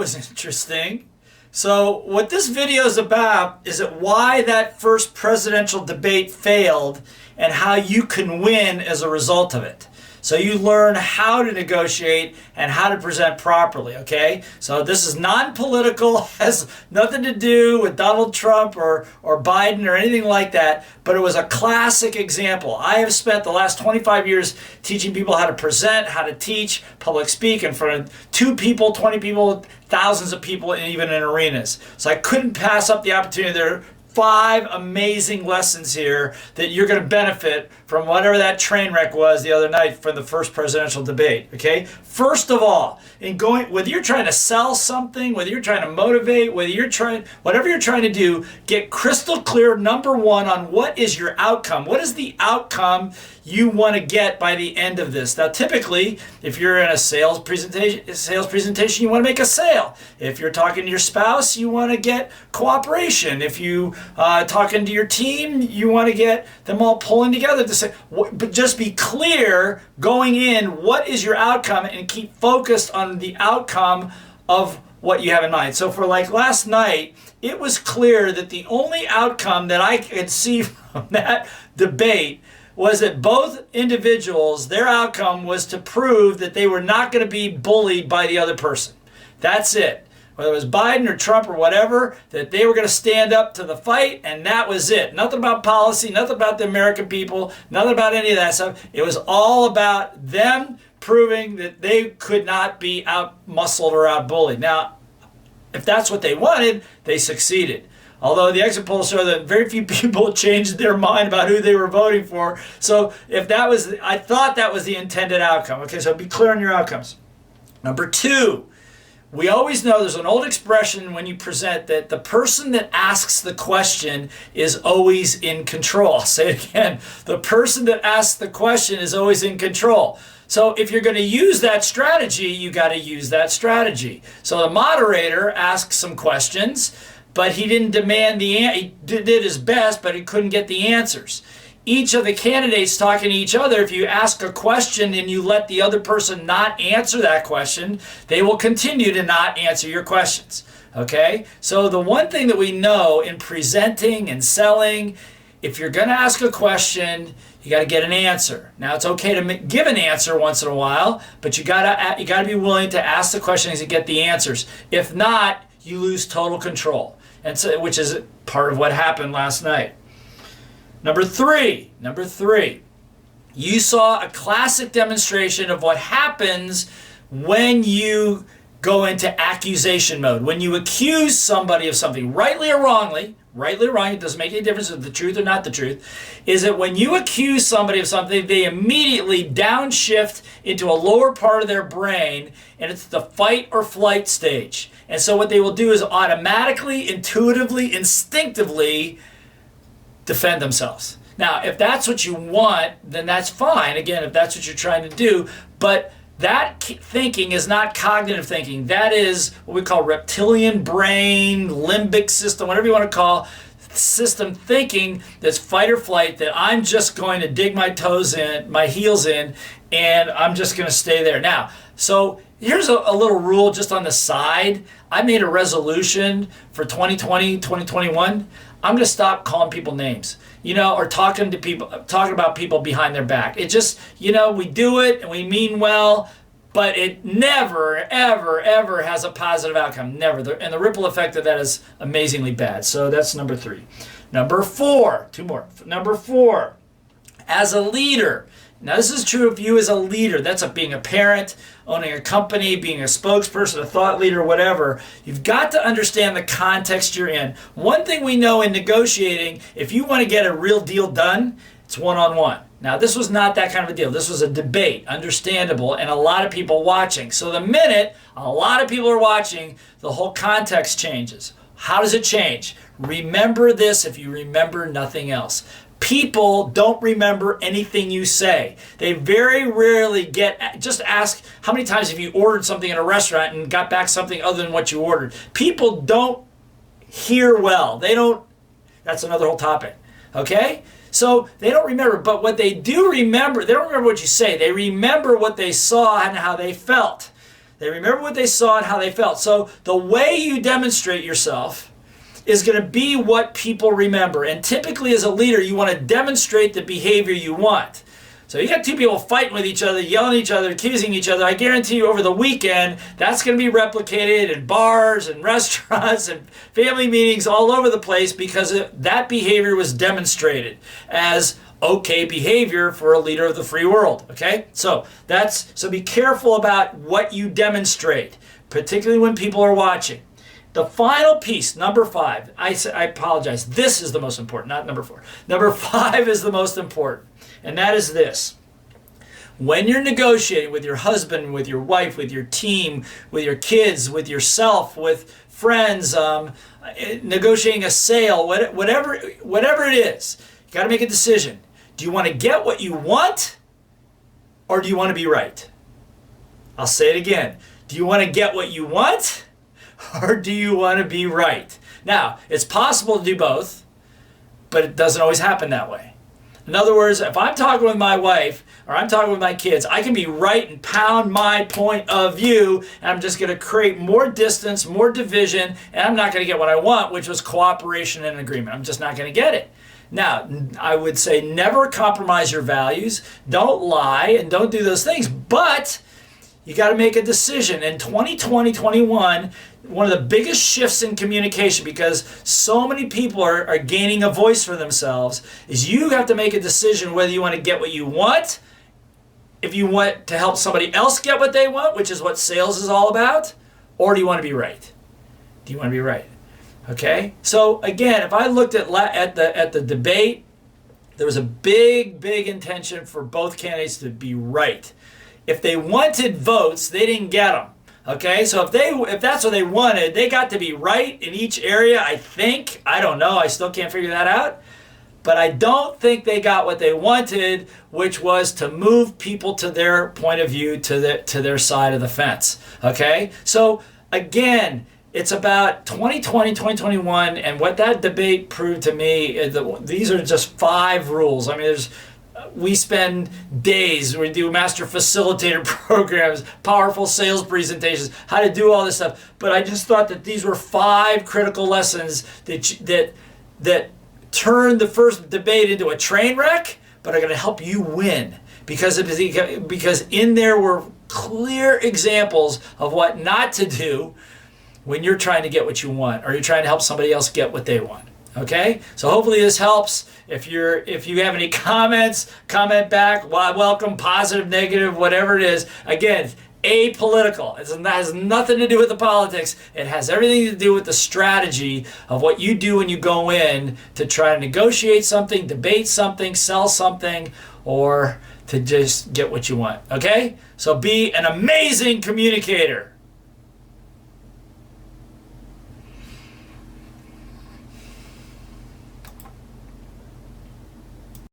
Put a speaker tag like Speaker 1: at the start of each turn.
Speaker 1: was interesting. So what this video is about is why that first presidential debate failed and how you can win as a result of it. So you learn how to negotiate and how to present properly, okay? So this is non-political, has nothing to do with Donald Trump or Biden or anything like that, but it was a classic example. I have spent the last 25 years teaching people how to present, how to teach, public speak in front of 2 people, 20 people, thousands of people, and even in arenas. So I couldn't pass up the opportunity. There are 5 amazing lessons here that you're going to benefit from whatever that train wreck was the other night from the first presidential debate, okay? First of all, whether you're trying to sell something, whether you're trying to motivate, whatever you're trying to do, get crystal clear, number 1, on what is your outcome. What is the outcome you want to get by the end of this? Now, typically, if you're in a sales presentation, you want to make a sale. If you're talking to your spouse, you want to get cooperation. If you talking to your team, you want to get them all pulling together to say, but just be clear going in, what is your outcome, and keep focused on the outcome of what you have in mind. So for like last night, it was clear that the only outcome that I could see from that debate was that both individuals, their outcome was to prove that they were not going to be bullied by the other person. That's it. Whether it was Biden or Trump or whatever, that they were going to stand up to the fight, and that was it. Nothing about policy, nothing about the American people, nothing about any of that stuff. It was all about them proving that they could not be out-muscled or out-bullied. Now, if that's what they wanted, they succeeded. Although the exit polls show that very few people changed their mind about who they were voting for. So if that was, I thought that was the intended outcome. Okay, so be clear on your outcomes. Number 2, we always know there's an old expression when you present that the person that asks the question is always in control. I'll say it again. The person that asks the question is always in control. So if you're going to use that strategy, you got to use that strategy. So the moderator asks some questions, but he didn't demand he did his best, but he couldn't get the answers. Each of the candidates talking to each other, if you ask a question and you let the other person not answer that question, they will continue to not answer your questions. Okay? So the one thing that we know in presenting and selling, if you're going to ask a question, you got to get an answer. Now, it's okay to give an answer once in a while, but you got to be willing to ask the questions and get the answers. If not, you lose total control, and so, which is part of what happened last night. Number three, you saw a classic demonstration of what happens when you go into accusation mode. When you accuse somebody of something, rightly or wrongly, it doesn't make any difference if the truth or not the truth, is that when you accuse somebody of something, they immediately downshift into a lower part of their brain, and it's the fight or flight stage. And so what they will do is automatically, intuitively, instinctively defend themselves. Now, if that's what you want, then that's fine. Again, if that's what you're trying to do. But that thinking is not cognitive thinking. That is what we call reptilian brain, limbic system, whatever you want to call system thinking, that's fight or flight, that I'm just going to dig my heels in, and I'm just going to stay there. Now, so here's a little rule just on the side. I made a resolution for 2020, 2021. I'm going to stop calling people names, or talking about people behind their back. It just, we do it and we mean well, but it never, ever, ever has a positive outcome. Never. And the ripple effect of that is amazingly bad. So that's number 3. Number 4, 2 more. Number 4, as a leader. Now, this is true of you as a leader. That's being a parent, owning a company, being a spokesperson, a thought leader, whatever. You've got to understand the context you're in. One thing we know in negotiating, if you want to get a real deal done, it's one-on-one. Now, this was not that kind of a deal. This was a debate, understandable, and a lot of people watching. So the minute a lot of people are watching, the whole context changes. How does it change? Remember this if you remember nothing else. People don't remember anything you say. They very rarely just ask, how many times have you ordered something in a restaurant and got back something other than what you ordered? People don't hear well. That's another whole topic, okay? So they don't remember, but what they do remember, they don't remember what you say. They remember what they saw and how they felt. They remember what they saw and how they felt. So the way you demonstrate yourself is going to be what people remember. And typically as a leader, you want to demonstrate the behavior you want. So you got two people fighting with each other, yelling at each other, accusing each other. I guarantee you over the weekend, that's going to be replicated in bars and restaurants and family meetings all over the place because that behavior was demonstrated as okay behavior for a leader of the free world. Okay? So be careful about what you demonstrate, particularly when people are watching. The final piece, number 5, I apologize. This is the most important, not number 4. Number 5 is the most important, and that is this. When you're negotiating with your husband, with your wife, with your team, with your kids, with yourself, with friends, negotiating a sale, whatever it is, you got to make a decision. Do you want to get what you want, or do you want to be right? I'll say it again. Do you want to get what you want, or do you want to be right? Now, it's possible to do both, but it doesn't always happen that way. In other words, if I'm talking with my wife or I'm talking with my kids, I can be right and pound my point of view, and I'm just going to create more distance, more division, and I'm not going to get what I want, which was cooperation and agreement. I'm just not going to get it. Now, I would say never compromise your values, don't lie, and don't do those things, but you got to make a decision. In 2020, 21, one of the biggest shifts in communication, because so many people are gaining a voice for themselves, is you have to make a decision whether you want to get what you want, if you want to help somebody else get what they want, which is what sales is all about, or do you want to be right? Do you want to be right? Okay? So again, if I looked at the debate, there was a big intention for both candidates to be right. If they wanted votes, they didn't get them. Okay, so if that's what they wanted, they got to be right in each area, I think. I don't know, I still can't figure that out. But I don't think they got what they wanted, which was to move people to their point of view, to their side of the fence. Okay, so again, it's about 2020, 2021, and what that debate proved to me is that these are just 5 rules. I mean, we spend days, we do master facilitator programs, powerful sales presentations, how to do all this stuff. But I just thought that these were 5 critical lessons that turned the first debate into a train wreck, but are going to help you win. Because in there were clear examples of what not to do when you're trying to get what you want, or you're trying to help somebody else get what they want. Okay? So hopefully this helps. If you have any comments, comment back. Welcome, positive, negative, whatever it is. Again, apolitical. It has nothing to do with the politics. It has everything to do with the strategy of what you do when you go in to try to negotiate something, debate something, sell something, or to just get what you want. Okay? So be an amazing communicator.